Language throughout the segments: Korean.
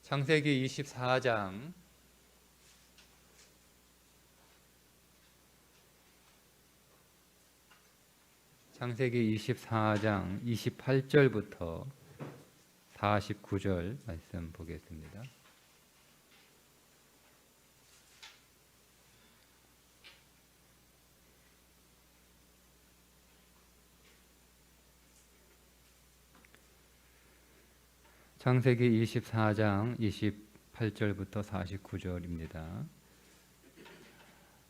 창세기 24장 28절부터 49절 말씀 보겠습니다. 창세기 24장 28절부터 49절입니다.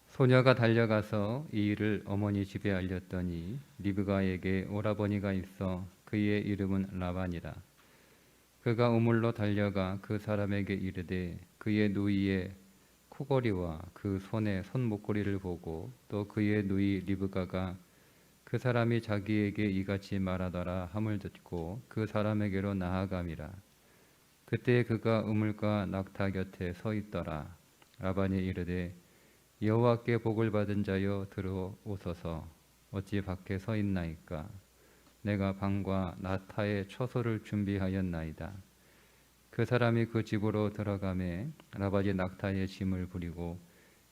소녀가 달려가서 이 일을 어머니 집에 알렸더니 리브가에게 오라버니가 있어 그의 이름은 라반이라. 그가 우물로 달려가 그 사람에게 이르되 그의 누이의 코걸이와 그 손의 손목걸이를 보고 또 그의 누이 리브가가 그 사람이 자기에게 이같이 말하더라 함을 듣고 그 사람에게로 나아감이라. 그때 그가 우물가 낙타 곁에 서 있더라. 라반이 이르되 여호와께 복을 받은 자여 들어오소서. 어찌 밖에 서 있나이까? 내가 방과 낙타의 처소를 준비하였나이다. 그 사람이 그 집으로 들어가매 라반이 낙타의 짐을 부리고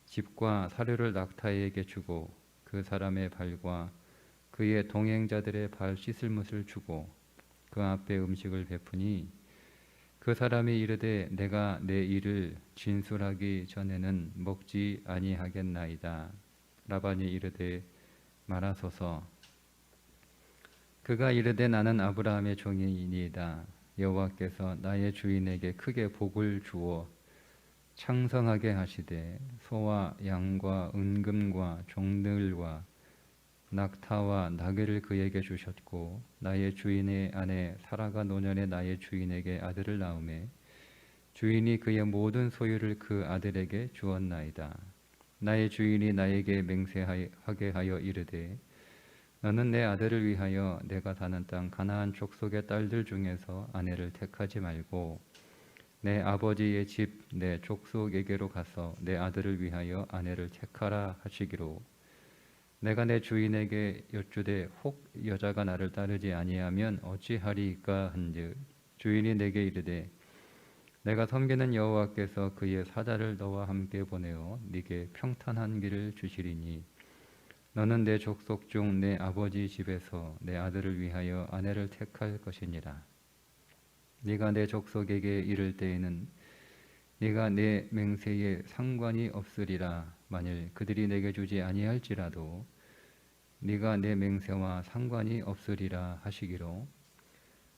집과 사료를 낙타에게 주고 그 사람의 발과 그의 동행자들의 발 씻을 못을 주고 그 앞에 음식을 베푸니 그 사람이 이르되 내가 내 일을 진술하기 전에는 먹지 아니하겠나이다. 라반이 이르되 말하소서. 그가 이르되 나는 아브라함의 종이니이다. 여호와께서 나의 주인에게 크게 복을 주어 창성하게 하시되 소와 양과 은금과 종들과 낙타와 나귀를 그에게 주셨고 나의 주인의 아내 사라가 노년에 나의 주인에게 아들을 낳음에 주인이 그의 모든 소유를 그 아들에게 주었나이다. 나의 주인이 나에게 맹세하게 하여 이르되 너는 내 아들을 위하여 내가 사는 땅 가나안 족속의 딸들 중에서 아내를 택하지 말고 내 아버지의 집 내 족속에게로 가서 내 아들을 위하여 아내를 택하라 하시기로 내가 내 주인에게 여쭈되 혹 여자가 나를 따르지 아니하면 어찌하리이까 한즉 주인이 내게 이르되 내가 섬기는 여호와께서 그의 사자를 너와 함께 보내어 네게 평탄한 길을 주시리니 너는 내 족속 중 내 아버지 집에서 내 아들을 위하여 아내를 택할 것이니라. 네가 내 족속에게 이를 때에는 네가 내 맹세에 상관이 없으리라. 만일 그들이 내게 주지 아니할지라도 네가 내 맹세와 상관이 없으리라 하시기로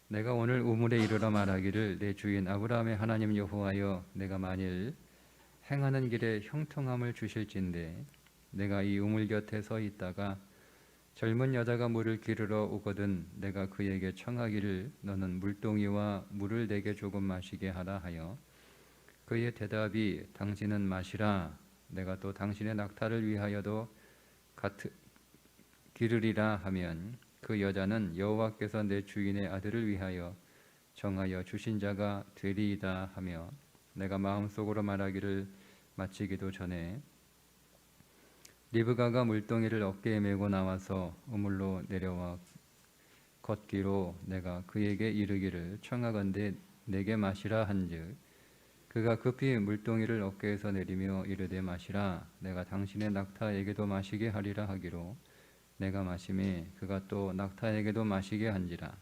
내가 오늘 우물에 이르러 말하기를 내 주인 아브라함의 하나님 여호와여 내가 만일 행하는 길에 형통함을 주실진데 내가 이 우물 곁에 서 있다가 젊은 여자가 물을 기르러 오거든 내가 그에게 청하기를 너는 물동이와 물을 내게 조금 마시게 하라 하여 그의 대답이 당신은 마시라. 내가 또 당신의 낙타를 위하여도 기르리라 하면 그 여자는 여호와께서 내 주인의 아들을 위하여 정하여 주신 자가 되리이다 하며 내가 마음속으로 말하기를 마치기도 전에 리브가가 물동이를 어깨에 메고 나와서 우물로 내려와 걷기로 내가 그에게 이르기를 청하건대 내게 마시라 한즉 그가 급히 물동이를 어깨에서 내리며 이르되 마시라. 내가 당신의 낙타에게도 마시게 하리라 하기로 내가 마시매 그가 또 낙타에게도 마시게 한지라.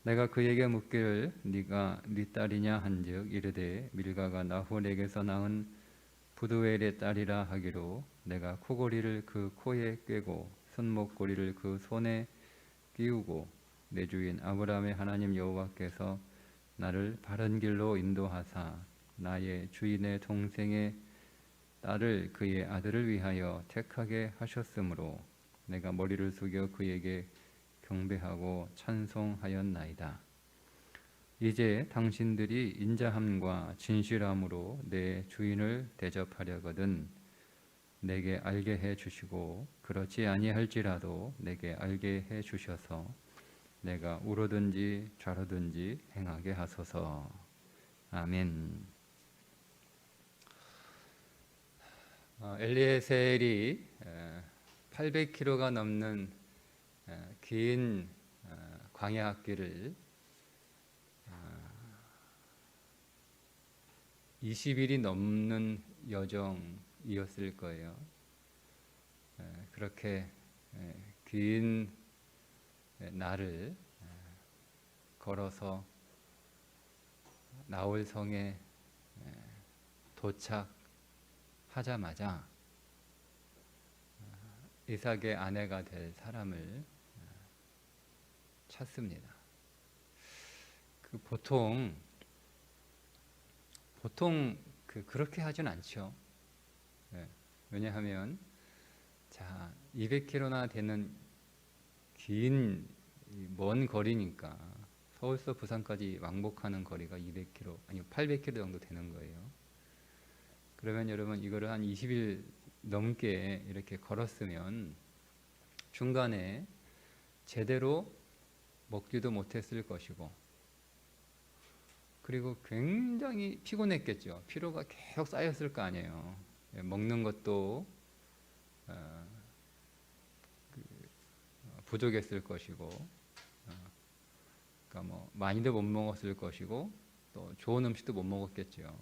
내가 그에게 묻기를 네가 네 딸이냐 한즉 이르되 밀가가 나홀에게서 낳은 부두엘의 딸이라 하기로 내가 코고리를 그 코에 꿰고 손목고리를 그 손에 끼우고 내 주인 아브라함의 하나님 여호와께서 나를 바른 길로 인도하사 나의 주인의 동생의 딸을 그의 아들을 위하여 택하게 하셨으므로 내가 머리를 숙여 그에게 경배하고 찬송하였나이다. 이제 당신들이 인자함과 진실함으로 내 주인을 대접하려거든 내게 알게 해 주시고 그렇지 아니할지라도 내게 알게 해 주셔서 내가 우로든지 좌로든지 행하게 하소서. 아멘. 엘리에셀이 800km가 넘는 긴 광야길을 20일이 넘는 여정이었을 거예요. 그렇게 긴 날을 걸어서 나홀성에 도착하자마자 이삭의 아내가 될 사람을 찾습니다. 보통 그렇게 하진 않죠. 왜냐하면 자 200km나 되는 긴 먼 거리니까 서울서 부산까지 왕복하는 거리가 200km 아니 800km 정도 되는 거예요. 그러면 여러분 이거를 한 20일 넘게 이렇게 걸었으면 중간에 제대로 먹지도 못했을 것이고, 그리고 굉장히 피곤했겠죠. 피로가 계속 쌓였을 거 아니에요. 먹는 것도 부족했을 것이고, 그러니까 뭐 많이도 못 먹었을 것이고, 또 좋은 음식도 못 먹었겠죠.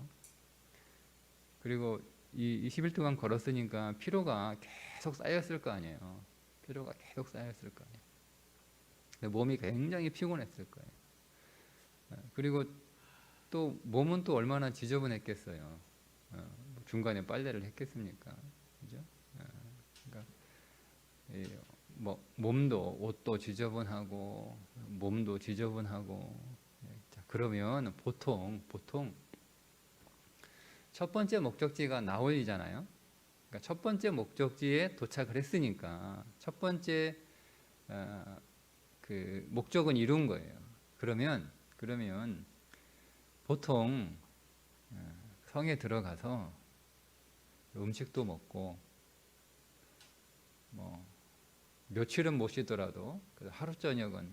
그리고 이 20일 동안 걸었으니까 피로가 계속 쌓였을 거 아니에요. 피로가 계속 쌓였을 거 아니에요. 몸이 굉장히 피곤했을 거예요. 그리고 또 몸은 또 얼마나 지저분했겠어요. 중간에 빨래를 했겠습니까? 그죠? 그러니까 뭐 몸도 옷도 지저분하고 몸도 지저분하고. 자, 그러면 보통 첫 번째 목적지가 나홀이잖아요. 그러니까 첫 번째 목적지에 도착을 했으니까 첫 번째 그 목적은 이룬 거예요. 그러면 보통 성에 들어가서 음식도 먹고 뭐 며칠은 못 쉬더라도 하루 저녁은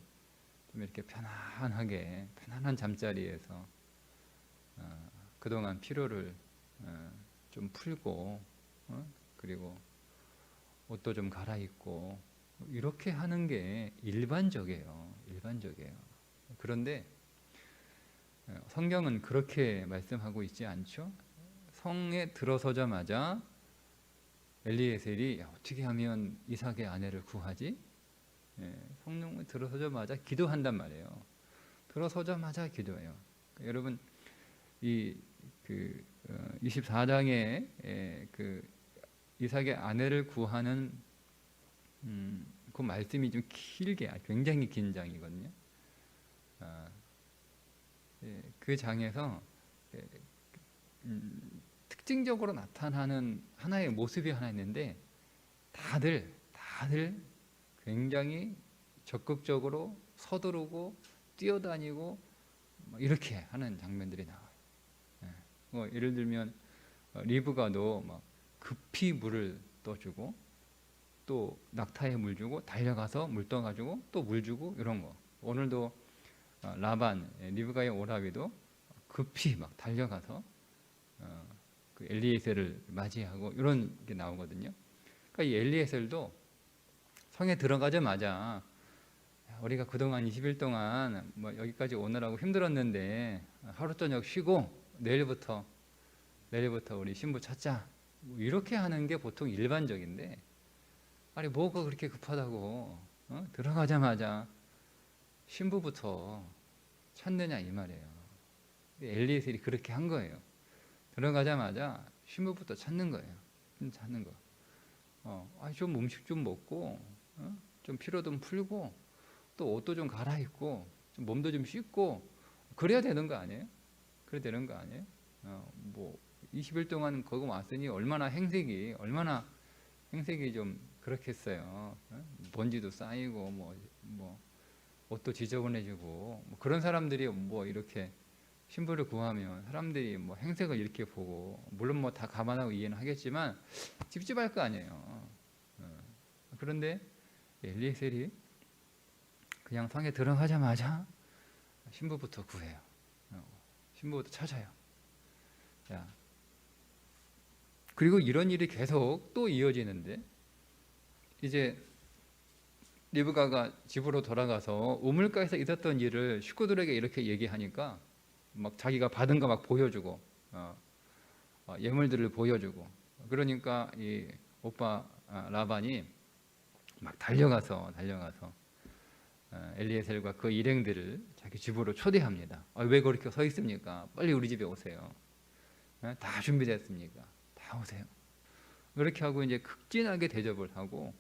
좀 이렇게 편안한 잠자리에서 그동안 피로를 좀 풀고 그리고 옷도 좀 갈아입고 이렇게 하는 게 일반적이에요. 그런데 성경은 그렇게 말씀하고 있지 않죠? 성에 들어서자마자 엘리에셀이 어떻게 하면 이삭의 아내를 구하지? 성령에 들어서자마자 기도한단 말이에요. 들어서자마자 기도해요. 그러니까 여러분 이 24장에 그 이삭의 아내를 구하는 그 말씀이 좀 길게 굉장히 긴 장이거든요. 그 장에서 특징적으로 나타나는 하나의 모습이 하나 있는데 다들 굉장히 적극적으로 서두르고 뛰어다니고 이렇게 하는 장면들이 나와요. 뭐 예를 들면 리브가도 막 급히 물을 떠주고 또 낙타에 물 주고 달려가서 물 떠가지고 또 물 주고 이런 거. 오늘도 라반 리브가의 오라비도 급히 막 달려가서 그 엘리에셀을 맞이하고 이런 게 나오거든요. 그러니까 이 엘리에셀도 성에 들어가자마자 우리가 그동안 20일 동안 뭐 여기까지 오느라고 힘들었는데 하루 저녁 쉬고 내일부터 우리 신부 찾자 뭐 이렇게 하는 게 보통 일반적인데, 아니 뭐가 그렇게 급하다고 들어가자마자 신부부터 찾느냐 이 말이에요. 엘리에셀이 그렇게 한 거예요. 들어가자마자 신부부터 찾는 거예요. 찾는 거. 좀 음식 좀 먹고 좀 피로 좀 풀고 또 옷도 좀 갈아입고 좀 몸도 좀 씻고 그래야 되는 거 아니에요? 뭐 20일 동안 거기 왔으니 얼마나 행색이 좀 그렇겠어요. 먼지도 쌓이고 뭐 옷도 지저분해지고 뭐 그런 사람들이 뭐 이렇게 신부를 구하면 사람들이 뭐 행색을 이렇게 보고, 물론 뭐 다 감안하고 이해는 하겠지만 찝찝할 거 아니에요. 그런데 엘리에셀이 그냥 성에 들어가자마자 신부부터 구해요. 신부부터 찾아요. 자, 그리고 이런 일이 계속 또 이어지는데, 이제 리브가가 집으로 돌아가서 우물가에서 있었던 일을 식구들에게 이렇게 얘기하니까 막 자기가 받은 거 막 보여주고 예물들을 보여주고, 그러니까 이 오빠 라반이 막 달려가서 엘리에셀과 그 일행들을 자기 집으로 초대합니다. 왜 그렇게 서 있습니까? 빨리 우리 집에 오세요. 다 준비됐습니까? 다 오세요. 그렇게 하고 이제 극진하게 대접을 하고,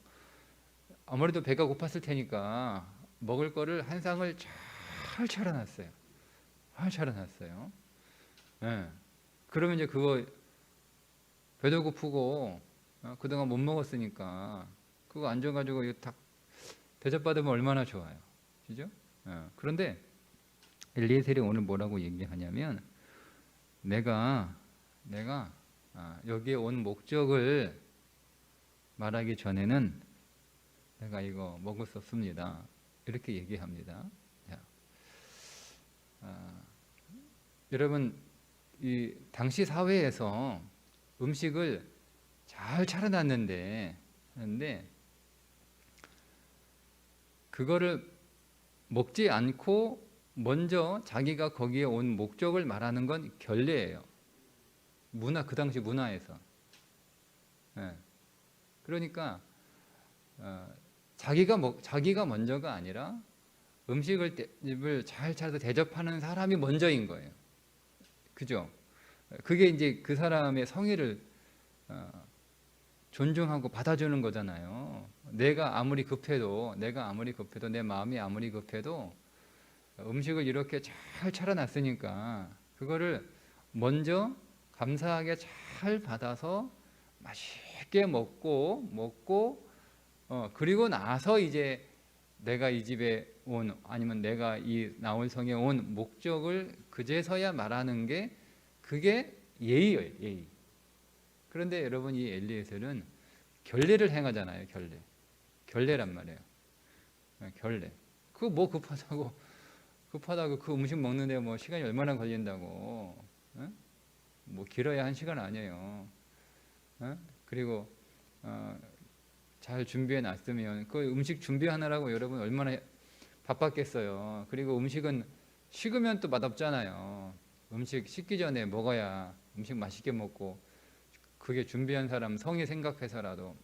아무래도 배가 고팠을 테니까 먹을 거를 한 상을 잘 차려놨어요. 예. 그러면 이제 그거 배도 고프고 그동안 못 먹었으니까 그거 앉아가지고 이거 딱 대접받으면 얼마나 좋아요, 그죠? 그런데 엘리에셀이 오늘 뭐라고 얘기하냐면, 내가 여기에 온 목적을 말하기 전에는 내가 이거 먹을 수 없습니다, 이렇게 얘기합니다. 자, 여러분, 이 당시 사회에서 음식을 잘 차려놨는데 그거를 먹지 않고 먼저 자기가 거기에 온 목적을 말하는 건 결례예요. 그 당시 문화에서. 그러니까 자기가 먼저가 아니라 음식을 잘 차려서 대접하는 사람이 먼저인 거예요. 그죠? 그게 이제 그 사람의 성의를 존중하고 받아주는 거잖아요. 내가 아무리 급해도, 내 마음이 아무리 급해도 음식을 이렇게 잘 차려놨으니까 그거를 먼저 감사하게 잘 받아서 맛있게 먹고 그리고 나서 이제 내가 이 집에 온, 아니면 내가 이 나홀 성에 온 목적을 그제서야 말하는 게, 그게 예의예요, 예의. 그런데 여러분, 이 엘리에셀은 결례를 행하잖아요. 결례란 말이에요. 결례. 그거 뭐 급하다고 그 음식 먹는데 뭐 시간이 얼마나 걸린다고. 뭐 길어야 1시간 아니에요. 그리고 잘 준비해 놨으면 그 음식 준비하느라고 여러분 얼마나 바빴겠어요. 그리고 음식은 식으면 또 맛없잖아요. 음식 식기 전에 먹어야 음식 맛있게 먹고, 그게 준비한 사람 성의 생각해서라도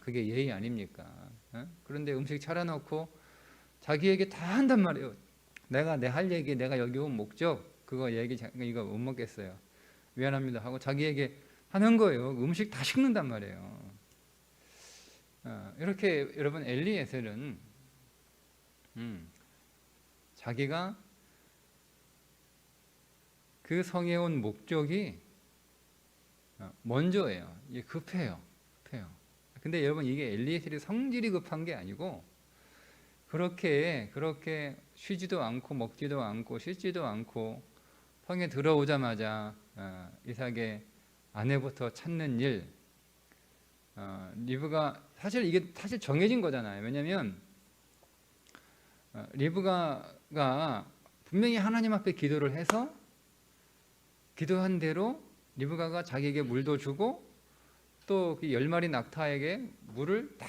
그게 예의 아닙니까? 그런데 음식 차려놓고 자기에게 다 한단 말이에요. 내가 할 얘기, 내가 여기 온 목적, 그거 이거 못 먹겠어요, 미안합니다 하고 자기에게 하는 거예요. 음식 다 식는단 말이에요. 이렇게 여러분, 엘리에셀은 자기가 그 성에 온 목적이 먼저예요. 이게 급해요. 근데 여러분, 이게 엘리에셀이 성질이 급한 게 아니고, 그렇게 쉬지도 않고 먹지도 않고 씻지도 않고 성에 들어오자마자 이삭의 아내부터 찾는 일, 리브가 이게 정해진 거잖아요. 왜냐하면 리브가가 분명히 하나님 앞에 기도를 해서 기도한 대로 리브가가 자기에게 물도 주고 또 그 10마리 낙타에게 물을 다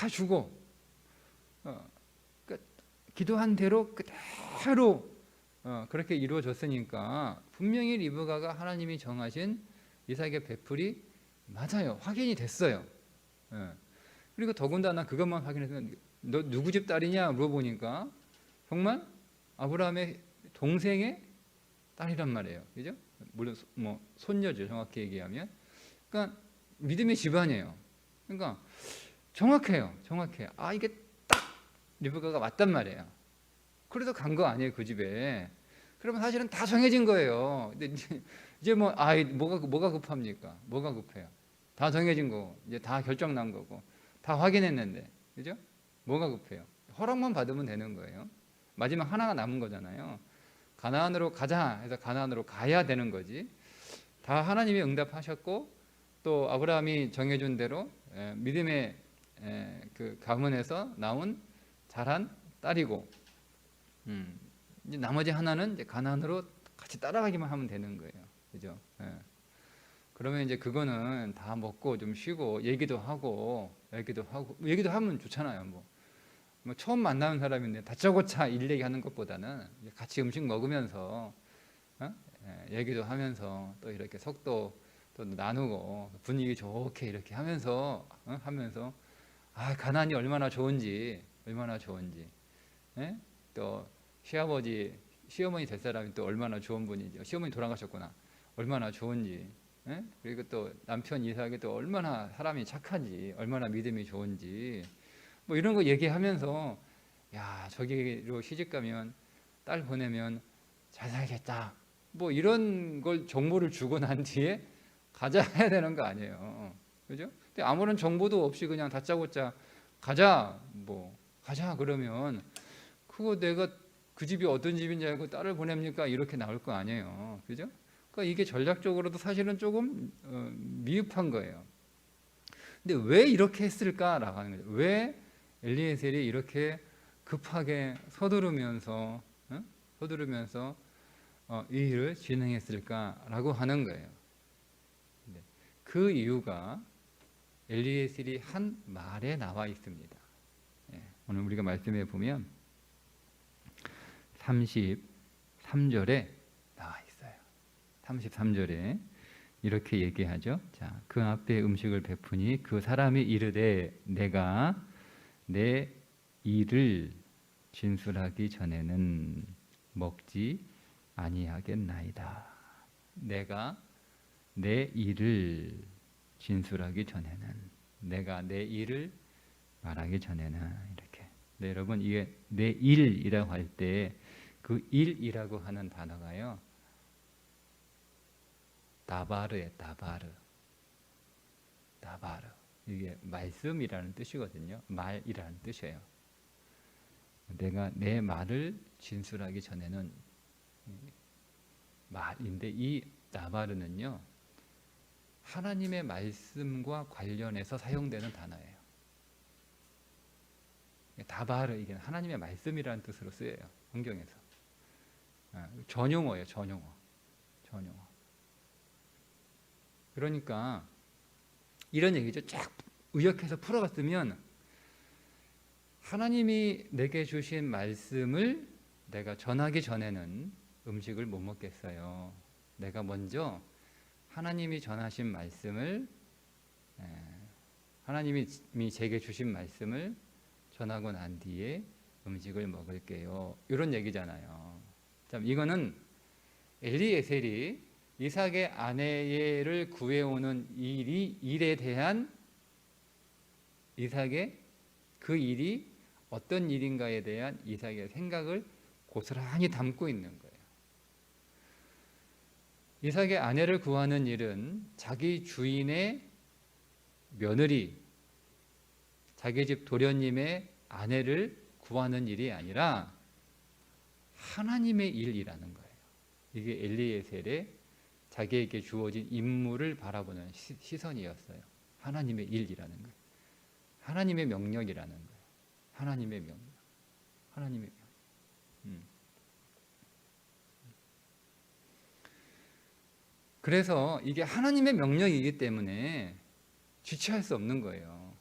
주고, 기도한 대로 그대로 그렇게 이루어졌으니까 분명히 리브가가 하나님이 정하신 이삭의 베풀이 맞아요. 확인이 됐어요. 그리고 더군다나 그것만 확인해서, 너 누구 집 딸이냐 물어보니까 정말 아브라함의 동생의 딸이란 말이에요. 그죠? 물론 뭐 손녀죠, 정확히 얘기하면. 그러니까 믿음의 집안이에요. 그러니까 정확해요. 이게 딱 리브가가 맞단 말이에요. 그래서 간 거 아니에요, 그 집에. 그러면 사실은 다 정해진 거예요. 근데 이제 뭐가 급합니까? 뭐가 급해요? 다 정해진 거고, 이제 다 결정 난 거고, 다 확인했는데, 그죠? 뭐가 급해요? 허락만 받으면 되는 거예요. 마지막 하나가 남은 거잖아요. 가나안으로 가자 해서 가나안으로 가야 되는 거지. 다 하나님이 응답하셨고, 또 아브라함이 정해준 대로 믿음의 그 가문에서 나온 자란 딸이고, 이제 나머지 하나는 이제 가나안으로 같이 따라가기만 하면 되는 거예요. 그죠? 그러면 이제 그거는 다 먹고 좀 쉬고 얘기도 하면 좋잖아요. 뭐 처음 만나는 사람인데 다짜고짜 일 얘기하는 것보다는 같이 음식 먹으면서 얘기도 하면서 또 이렇게 속도 또 나누고 분위기 좋게 이렇게 하면서 가난이 얼마나 좋은지 예? 또 시어머니 될 사람이 또 얼마나 좋은 분이지, 시어머니 돌아가셨구나, 얼마나 좋은지, 예? 그리고 또 남편 이삭이 또 얼마나 사람이 착한지, 얼마나 믿음이 좋은지, 뭐 이런 거 얘기하면서 야, 저기로 시집 가면 딸 보내면 잘 살겠다, 뭐 이런 걸 정보를 주고 난 뒤에 가자 해야 되는 거 아니에요, 그죠? 근데 아무런 정보도 없이 그냥 다짜고짜 가자 그러면 그거 내가 그 집이 어떤 집인지 알고 딸을 보냅니까? 이렇게 나올 거 아니에요, 그죠? 그러니까 이게 전략적으로도 사실은 조금 미흡한 거예요. 근데 왜 이렇게 했을까라고 하는 거죠. 왜 엘리에셀이 이렇게 급하게 서두르면서 이 일을 진행했을까라고 하는 거예요. 그 이유가 엘리에셀이 한 말에 나와 있습니다. 오늘 우리가 말씀해 보면 33절에 나와 있어요. 33절에 이렇게 얘기하죠. 자, 그 앞에 음식을 베푸니 그 사람이 이르되 내가 내 일을 진술하기 전에는 먹지 아니하겠나이다. 내가 내 일을 진술하기 전에는, 내가 내 일을 말하기 전에는, 이렇게. 네, 여러분, 이게 내 일이라고 할 때 그 일이라고 하는 단어가요, 다바르에 다바르. 이게 말씀이라는 뜻이거든요. 말이라는 뜻이에요. 내가 내 말을 진술하기 전에는 말인데, 이 다바르는요, 하나님의 말씀과 관련해서 사용되는 단어예요. 다바르, 이게 하나님의 말씀이라는 뜻으로 쓰여요, 성경에서. 전용어예요, 전용어. 그러니까 이런 얘기죠. 쫙 의역해서 풀어갔으면 하나님이 내게 주신 말씀을 내가 전하기 전에는 음식을 못 먹겠어요. 내가 먼저 하나님이 전하신 말씀을, 하나님이 제게 주신 말씀을 전하고 난 뒤에 음식을 먹을게요. 이런 얘기잖아요. 자, 이거는 엘리에셀이 이삭의 아내를 구해오는 일에 대한 이삭의 그 일이 어떤 일인가에 대한 이삭의 생각을 고스란히 담고 있는 거예요. 이삭의 아내를 구하는 일은 자기 주인의 며느리, 자기 집 도련님의 아내를 구하는 일이 아니라 하나님의 일이라는 거예요. 이게 엘리에셀의 자기에게 주어진 임무를 바라보는 시선이었어요. 하나님의 일이라는 거예요. 하나님의 명령이라는 거예요. 하나님의 명령. 그래서 이게 하나님의 명령이기 때문에 지체할 수 없는 거예요.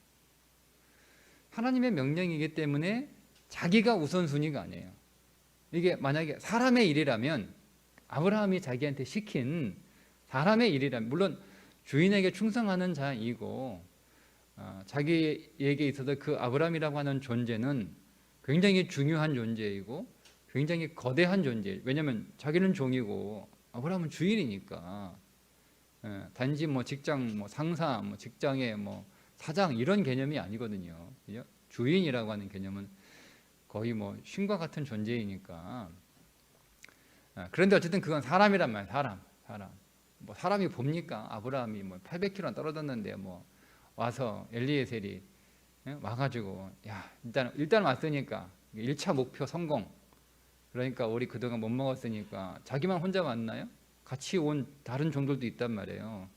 하나님의 명령이기 때문에 자기가 우선순위가 아니에요. 이게 만약에 사람의 일이라면, 아브라함이 자기한테 시킨 사람의 일이라면, 물론 주인에게 충성하는 자이고 자기에게 있어서 그 아브라함이라고 하는 존재는 굉장히 중요한 존재이고 굉장히 거대한 존재예요. 왜냐하면 자기는 종이고 아브라함은 주인이니까. 단지 직장 상사, 직장의 사장 이런 개념이 아니거든요. 그죠? 주인이라고 하는 개념은 거의 신과 같은 존재이니까. 그런데 어쨌든 그건 사람이란 말이에요. 사람. 사람이 봅니까? 아브라함이 800km 떨어졌는데 와서 엘리에셀이 와가지고 야, 일단 왔으니까 1차 목표 성공. 그러니까 우리 그동안 못 먹었으니까, 자기만 혼자 왔나요? 같이 온 다른 종들도 있단 말이에요.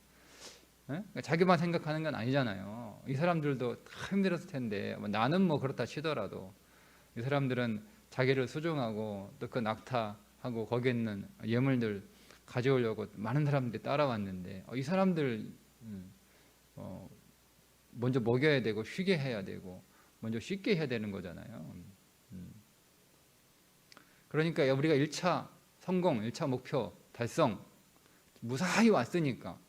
그러니까 자기만 생각하는 건 아니잖아요. 이 사람들도 다 힘들었을 텐데, 나는 그렇다 치더라도 이 사람들은 자기를 수종하고 또 그 낙타하고 거기에 있는 예물들 가져오려고 많은 사람들이 따라왔는데, 이 사람들 먼저 먹여야 되고 쉬게 해야 되고 먼저 쉽게 해야 되는 거잖아요. 그러니까 우리가 1차 성공, 1차 목표 달성, 무사히 왔으니까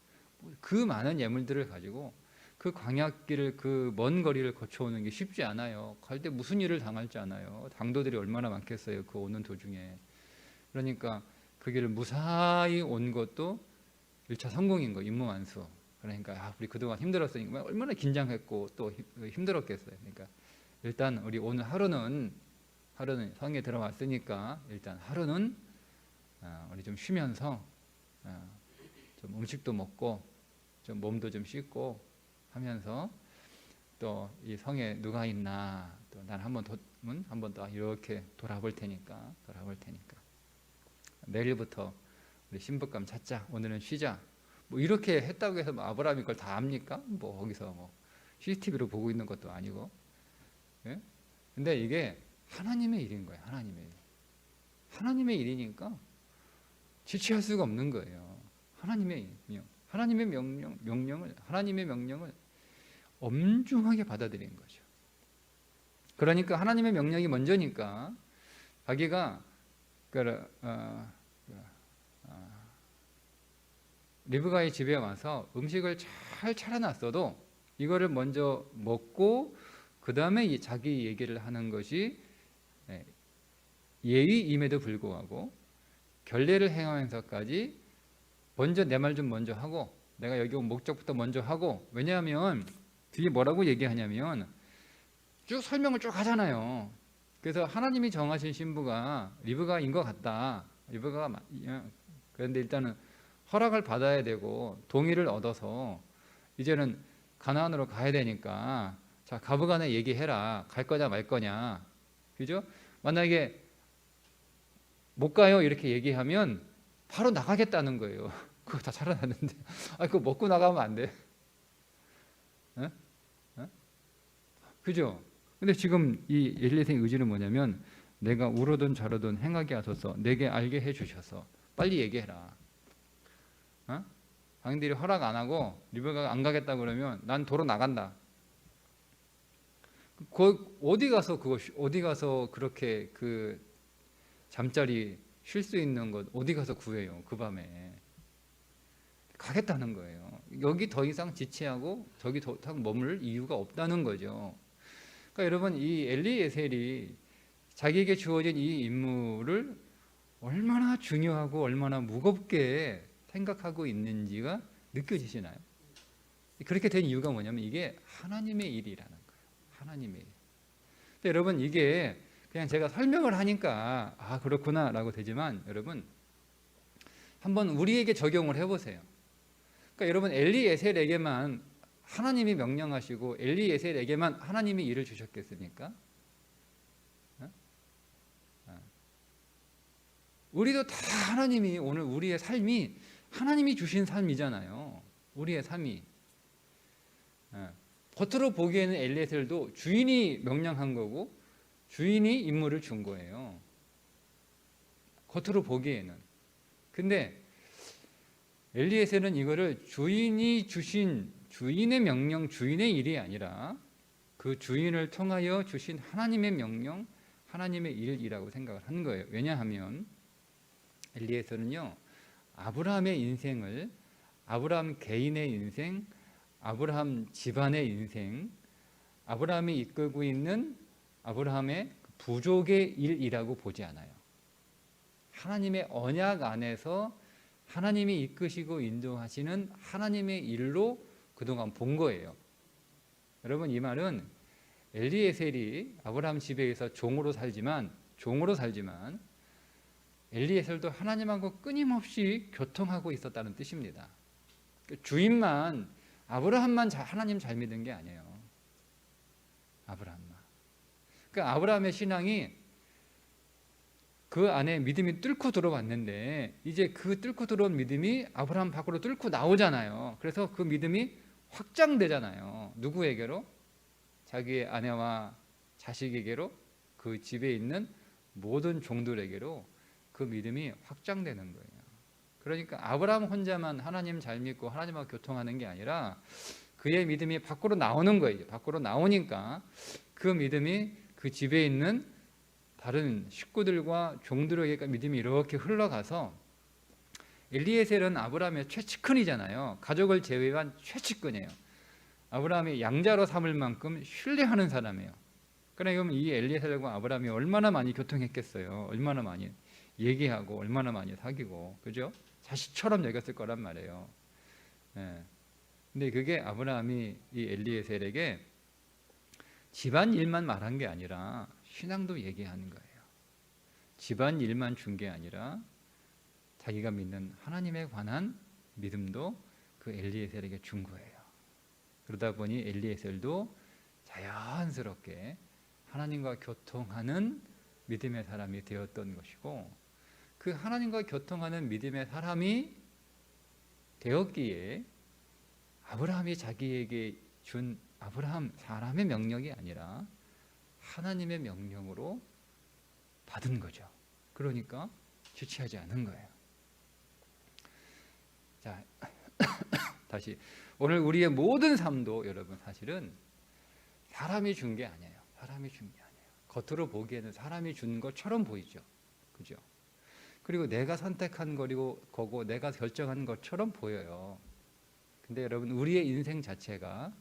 그 많은 예물들을 가지고 그 광야길을, 그 먼 거리를 거쳐오는 게 쉽지 않아요. 갈 때 무슨 일을 당할지 않아요. 당도들이 얼마나 많겠어요, 그 오는 도중에. 그러니까 그 길을 무사히 온 것도 1차 성공인 거, 임무 완수. 그러니까 우리 그동안 힘들었으니까 얼마나 긴장했고 또 힘들었겠어요. 그러니까 일단 우리 오늘 하루는 성에 들어왔으니까 일단 하루는 우리 좀 쉬면서 좀 음식도 먹고 좀 몸도 좀 씻고 하면서 또 이 성에 누가 있나 또 난 한번 더 이렇게 돌아볼 테니까 내일부터 우리 신부감 찾자, 오늘은 쉬자, 뭐 이렇게 했다고 해서 뭐 아브라함이 그걸 다 압니까? 뭐 거기서 뭐 CCTV로 보고 있는 것도 아니고. 예? 근데 이게 하나님의 일인 거예요. 하나님의 일이니까 지체할 수가 없는 거예요. 하나님의 명령을 엄중하게 받아들인 거죠. 그러니까 하나님의 명령이 먼저니까 자기가 리브가의 집에 와서 음식을 잘 차려놨어도 이거를 먼저 먹고 그 다음에 자기 얘기를 하는 것이 예의임에도 불구하고 결례를 행하면서까지 먼저 내 말 좀 먼저 하고 내가 여기 온 목적부터 먼저 하고, 왜냐하면 뒤에 뭐라고 얘기하냐면 쭉 설명을 쭉 하잖아요. 그래서 하나님이 정하신 신부가 리브가인 것 같다. 그런데 일단은 허락을 받아야 되고 동의를 얻어서 이제는 가나안으로 가야 되니까 자, 가부간에 얘기해라. 갈 거냐 말 거냐. 그죠? 만약에 못 가요 이렇게 얘기하면 바로 나가겠다는 거예요. 그거 다 차려놨는데 그거 먹고 나가면 안 돼. 에? 그죠? 근데 지금 이 엘리야의 의지는 뭐냐면 내가 우러든 좌로든 행하게 하소서, 내게 알게 해주셔서 빨리 얘기해라. 당신들이 허락 안 하고 리브가가 안 가겠다 그러면 난 도로 나간다. 어디 가서 그렇게 그 잠자리 쉴 수 있는 것 어디 가서 구해요? 그 밤에 가겠다는 거예요. 여기 더 이상 지체하고 저기 더 이상 머물 이유가 없다는 거죠. 그러니까 여러분, 이 엘리에셀이 자기에게 주어진 이 임무를 얼마나 중요하고 얼마나 무겁게 생각하고 있는지가 느껴지시나요? 그렇게 된 이유가 뭐냐면 이게 하나님의 일이라는 거예요. 하나님의 일. 근데 여러분, 이게 그냥 제가 설명을 하니까 그렇구나 라고 되지만 여러분 한번 우리에게 적용을 해보세요. 그러니까 여러분, 엘리에셀에게만 하나님이 명령하시고 엘리에셀에게만 하나님이 일을 주셨겠습니까? 우리도 다 하나님이, 오늘 우리의 삶이 하나님이 주신 삶이잖아요. 우리의 삶이. 겉으로 보기에는 엘리에셀도 주인이 명령한 거고 주인이 임무를 준 거예요. 겉으로 보기에는. 근데 엘리에셀은 이거를 주인이 주신 주인의 명령, 주인의 일이 아니라 그 주인을 통하여 주신 하나님의 명령, 하나님의 일이라고 생각을 한 거예요. 왜냐하면 엘리에셀은요, 아브라함의 인생을, 아브라함 개인의 인생, 아브라함 집안의 인생, 아브라함이 이끌고 있는 아브라함의 부족의 일이라고 보지 않아요. 하나님의 언약 안에서 하나님이 이끄시고 인도하시는 하나님의 일로 그동안 본 거예요. 여러분, 이 말은 엘리에셀이 아브라함 집에서 종으로 살지만 엘리에셀도 하나님하고 끊임없이 교통하고 있었다는 뜻입니다. 주인만, 아브라함만 하나님 잘 믿은 게 아니에요. 아브라함만. 그러니까 아브라함의 신앙이 그 안에 믿음이 뚫고 들어왔는데 이제 그 뚫고 들어온 믿음이 아브라함 밖으로 뚫고 나오잖아요. 그래서 그 믿음이 확장되잖아요. 누구에게로? 자기의 아내와 자식에게로, 그 집에 있는 모든 종들에게로 그 믿음이 확장되는 거예요. 그러니까 아브라함 혼자만 하나님 잘 믿고 하나님하고 교통하는 게 아니라 그의 믿음이 밖으로 나오는 거예요. 밖으로 나오니까 그 믿음이 그 집에 있는 다른 식구들과 종들에게 믿음이 이렇게 흘러가서 엘리에셀은 아브라함의 최측근이잖아요. 가족을 제외한 최측근이에요. 아브라함이 양자로 삼을 만큼 신뢰하는 사람이에요. 그러면 이 엘리에셀과 아브라함이 얼마나 많이 교통했겠어요. 얼마나 많이 얘기하고 얼마나 많이 사귀고, 그죠? 자식처럼 여겼을 거란 말이에요. 예. 근데 그게 아브라함이 이 엘리에셀에게 집안 일만 말한 게 아니라 신앙도 얘기하는 거예요. 집안 일만 준 게 아니라 자기가 믿는 하나님에 관한 믿음도 그 엘리에셀에게 준 거예요. 그러다 보니 엘리에셀도 자연스럽게 하나님과 교통하는 믿음의 사람이 되었던 것이고, 그 하나님과 교통하는 믿음의 사람이 되었기에 아브라함이 자기에게 준 아브라함 사람의 명령이 아니라 하나님의 명령으로 받은 거죠. 그러니까 지체하지 않은 거예요. 자, 다시 오늘 우리의 모든 삶도 여러분 사실은 사람이 준 게 아니에요. 사람이 준 게 아니에요. 겉으로 보기에는 사람이 준 것처럼 보이죠. 그죠? 그리고 내가 선택한 거고 내가 결정한 것처럼 보여요. 근데 여러분 우리의 인생 자체가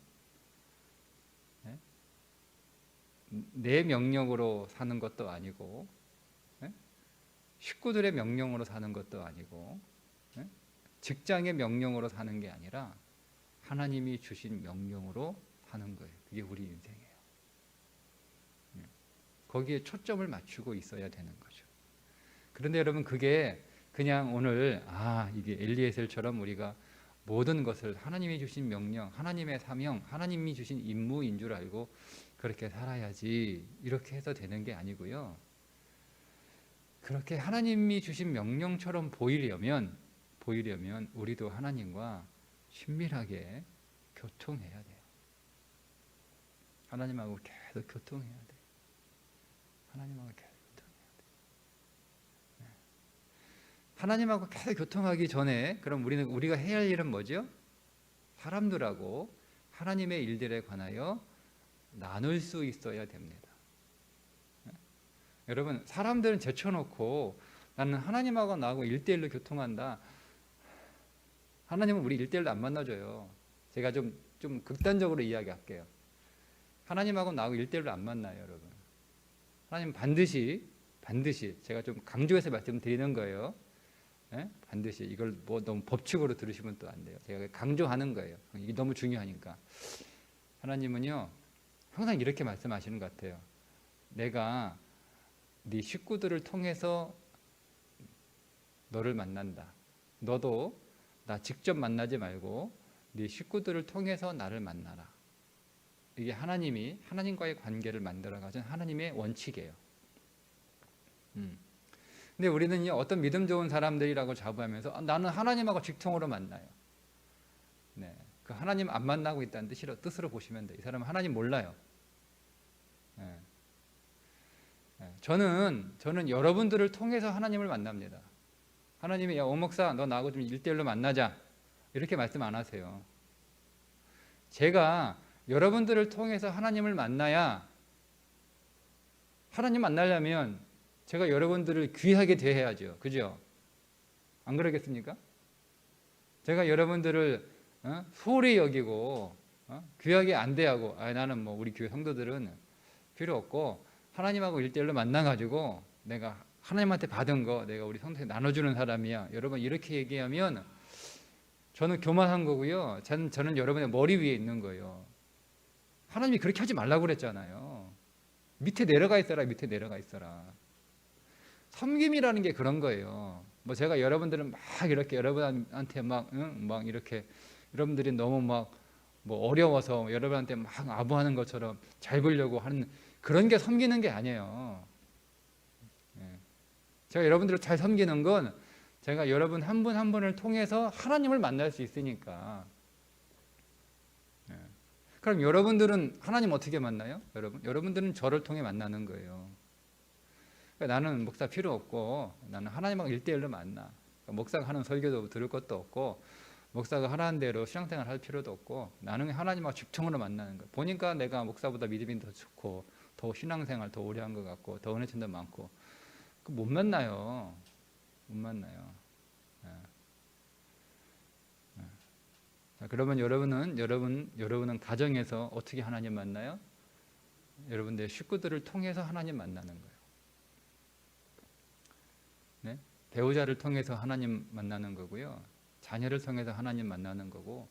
내 명령으로 사는 것도 아니고 식구들의 명령으로 사는 것도 아니고 직장의 명령으로 사는 게 아니라 하나님이 주신 명령으로 사는 거예요. 그게 우리 인생이에요. 거기에 초점을 맞추고 있어야 되는 거죠. 그런데 여러분 그게 그냥 오늘 이게 엘리에셀처럼 우리가 모든 것을 하나님이 주신 명령, 하나님의 사명, 하나님이 주신 임무인 줄 알고 그렇게 살아야지 이렇게 해서 되는 게 아니고요. 그렇게 하나님이 주신 명령처럼 보이려면 우리도 하나님과 친밀하게 교통해야 돼요. 하나님하고 계속 교통해야 돼요. 하나님하고 계속 교통해야 돼요. 네. 하나님하고 계속 교통하기 전에 그럼 우리가 해야 할 일은 뭐죠? 사람들하고 하나님의 일들에 관하여 나눌 수 있어야 됩니다. 네. 여러분 사람들은 제쳐놓고 나는 하나님하고 나하고 1대1로 교통한다. 하나님은 우리 1대1로 안 만나줘요. 제가 좀 극단적으로 이야기할게요. 하나님하고 나하고 1대1로 안 만나요, 여러분. 하나님은 반드시 제가 좀 강조해서 말씀드리는 거예요. 네? 반드시 이걸 뭐 너무 법칙으로 들으시면 또 안 돼요. 제가 강조하는 거예요. 이게 너무 중요하니까. 하나님은요 항상 이렇게 말씀하시는 것 같아요. 내가 네 식구들을 통해서 너를 만난다. 너도 나 직접 만나지 말고 네 식구들을 통해서 나를 만나라. 이게 하나님과의 관계를 만들어가진 하나님의 원칙이에요. 근데 우리는요 어떤 믿음 좋은 사람들이라고 자부하면서 나는 하나님하고 직통으로 만나요. 네, 그 하나님 안 만나고 있다는 뜻으로 보시면 돼요. 이 사람은 하나님 몰라요. 네. 네. 저는 여러분들을 통해서 하나님을 만납니다. 하나님이 야 오목사 너 나하고 좀 1대1로 만나자 이렇게 말씀 안 하세요. 제가 여러분들을 통해서 하나님을 만나야, 하나님 만나려면 제가 여러분들을 귀하게 대해야죠. 그죠? 안 그러겠습니까? 제가 여러분들을 소홀히 여기고 귀하게 안 대하고 나는 뭐 우리 교회 성도들은 필요 없고 하나님하고 1대1로 만나가지고 내가 하나님한테 받은 거 내가 우리 성도에 나눠주는 사람이야. 여러분 이렇게 얘기하면 저는 교만한 거고요. 저는 여러분의 머리 위에 있는 거예요. 하나님이 그렇게 하지 말라고 그랬잖아요. 밑에 내려가 있어라. 밑에 내려가 있어라. 섬김이라는 게 그런 거예요. 뭐 제가 여러분들은 막 이렇게 여러분한테 막 이렇게 여러분들이 너무 막 뭐 어려워서 여러분한테 막 아부하는 것처럼 잘 보려고 하는 그런 게 섬기는 게 아니에요. 제가 여러분들을 잘 섬기는 건 제가 여러분 한 분 한 분을 통해서 하나님을 만날 수 있으니까. 그럼 여러분들은 하나님 어떻게 만나요? 여러분들은 저를 통해 만나는 거예요. 그러니까 나는 목사 필요 없고 나는 하나님하고 1대1로 만나. 그러니까 목사가 하는 설교도 들을 것도 없고 목사가 하라는 대로 신앙생활 할 필요도 없고 나는 하나님하고 집중으로 만나는 거예요. 보니까 내가 목사보다 믿음이 더 좋고 더 신앙생활 더 오래 한 것 같고 더 은혜천도 많고 못 만나요. 못 만나요. 자, 그러면 여러분은 가정에서 어떻게 하나님 만나요? 여러분들 식구들을 통해서 하나님 만나는 거예요. 네? 배우자를 통해서 하나님 만나는 거고요. 자녀를 통해서 하나님 만나는 거고,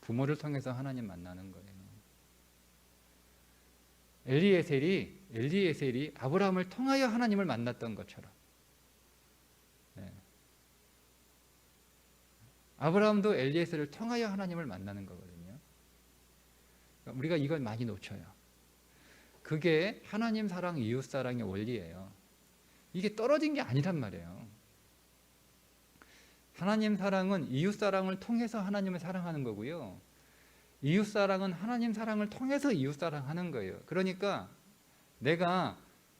부모를 통해서 하나님 만나는 거예요. 엘리에셀이 아브라함을 통하여 하나님을 만났던 것처럼, 네. 아브라함도 엘리에셀을 통하여 하나님을 만나는 거거든요. 그러니까 우리가 이걸 많이 놓쳐요. 그게 하나님 사랑, 이웃 사랑의 원리예요. 이게 떨어진 게 아니란 말이에요. 하나님 사랑은 이웃 사랑을 통해서 하나님을 사랑하는 거고요. 이웃 사랑은 하나님 사랑을 통해서 이웃 사랑하는 거예요. 그러니까 내가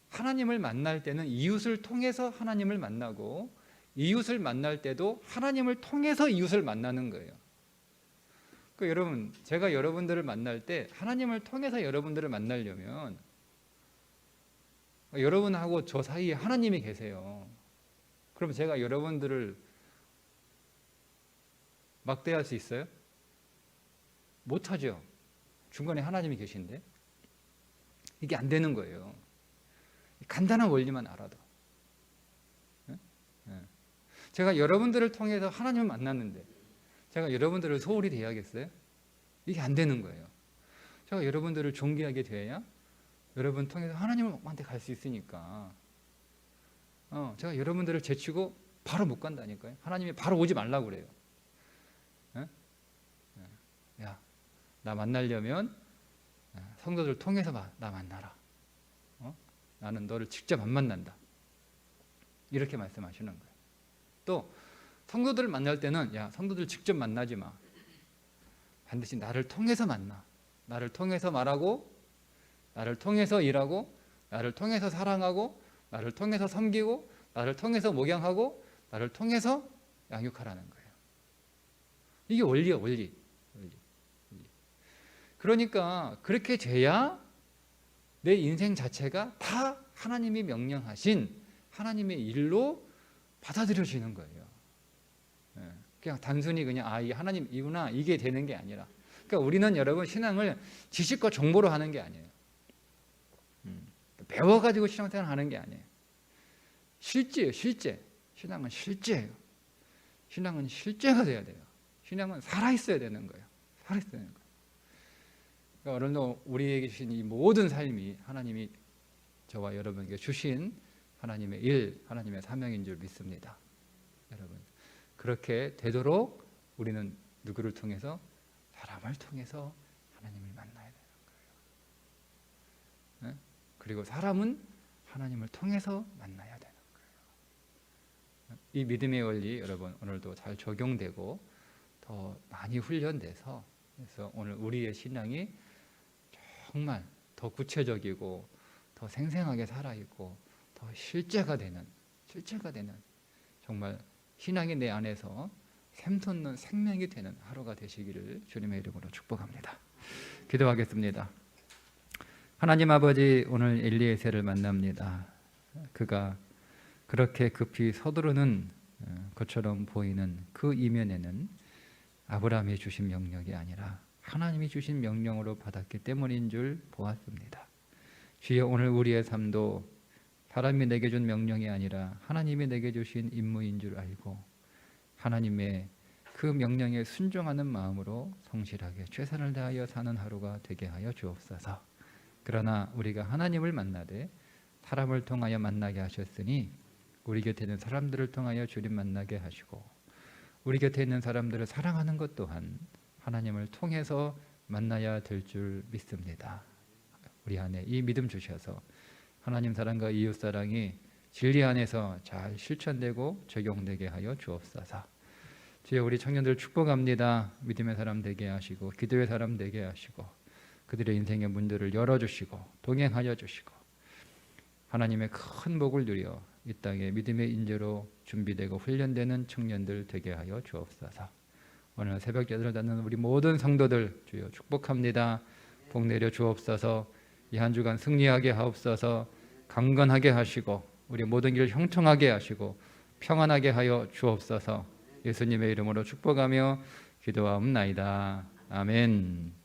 하나님을 만날 때는 이웃을 통해서 하나님을 만나고, 이웃을 만날 때도 하나님을 통해서 이웃을 만나는 거예요. 그 여러분, 제가 여러분들을 만날 때 하나님을 통해서 여러분들을 만나려면 여러분하고 저 사이에 하나님이 계세요. 그럼 제가 여러분들을 막대할 수 있어요? 못하죠. 중간에 하나님이 계신데 이게 안 되는 거예요. 간단한 원리만 알아도. 제가 여러분들을 통해서 하나님을 만났는데 제가 여러분들을 소홀히 대하겠어요? 이게 안 되는 거예요. 제가 여러분들을 존귀하게 대해야 여러분 통해서 하나님한테 갈 수 있으니까. 제가 여러분들을 제치고 바로 못 간다니까요. 하나님이 바로 오지 말라고 그래요. 야, 나 만나려면 성도들 통해서 나 만나라. 나는 너를 직접 안 만난다. 이렇게 말씀하시는 거예요. 또 성도들을 만날 때는 야, 성도들 직접 만나지 마. 반드시 나를 통해서 만나. 나를 통해서 말하고, 나를 통해서 일하고, 나를 통해서 사랑하고, 나를 통해서 섬기고, 나를 통해서 목양하고, 나를 통해서 양육하라는 거예요. 이게 원리예요, 원리. 그러니까 그렇게 돼야 내 인생 자체가 다 하나님이 명령하신 하나님의 일로 받아들여지는 거예요. 그냥 단순히 그냥 이 하나님이구나 이게 되는 게 아니라, 그러니까 우리는 여러분 신앙을 지식과 정보로 하는 게 아니에요. 배워가지고 신앙생활 하는 게 아니에요. 실제예요, 실제. 신앙은 실제예요. 신앙은 실제가 돼야 돼요. 신앙은 살아있어야 되는 거예요. 살아있어야 되는 거예요. 그러니까 오늘도 우리에게 주신 이 모든 삶이 하나님이 저와 여러분에게 주신 하나님의 일, 하나님의 사명인 줄 믿습니다. 여러분, 그렇게 되도록 우리는 누구를 통해서? 사람을 통해서 하나님을 만나야 되는 거예요. 그리고 사람은 하나님을 통해서 만나야 되는 거예요. 이 믿음의 원리 여러분 오늘도 잘 적용되고 더 많이 훈련돼서, 그래서 오늘 우리의 신앙이 정말 더 구체적이고 더 생생하게 살아있고 더 실제가 되는 정말 신앙이 내 안에서 샘솟는 생명이 되는 하루가 되시기를 주님의 이름으로 축복합니다. 기도하겠습니다. 하나님 아버지, 오늘 엘리에셀을 만납니다. 그가 그렇게 급히 서두르는 것처럼 보이는 그 이면에는 아브라함이 주신 명령이 아니라 하나님이 주신 명령으로 받았기 때문인 줄 보았습니다. 주여, 오늘 우리의 삶도 사람이 내게 준 명령이 아니라 하나님이 내게 주신 임무인 줄 알고 하나님의 그 명령에 순종하는 마음으로 성실하게 최선을 다하여 사는 하루가 되게 하여 주옵소서. 그러나 우리가 하나님을 만나되 사람을 통하여 만나게 하셨으니 우리 곁에 있는 사람들을 통하여 주님 만나게 하시고, 우리 곁에 있는 사람들을 사랑하는 것 또한 하나님을 통해서 만나야 될 줄 믿습니다. 우리 안에 이 믿음 주셔서 하나님 사랑과 이웃 사랑이 진리 안에서 잘 실천되고 적용되게 하여 주옵소서. 주여, 우리 청년들 축복합니다. 믿음의 사람 되게 하시고 기도의 사람 되게 하시고 그들의 인생의 문들을 열어주시고 동행하여 주시고 하나님의 큰 복을 누려 이 땅에 믿음의 인재로 준비되고 훈련되는 청년들 되게 하여 주옵소서. 오늘 새벽 예배를 듣는 우리 모든 성도들 주여 축복합니다. 복 내려 주옵소서. 이 한 주간 승리하게 하옵소서. 강건하게 하시고 우리 모든 길을 형통하게 하시고 평안하게 하여 주옵소서. 예수님의 이름으로 축복하며 기도하옵나이다. 아멘.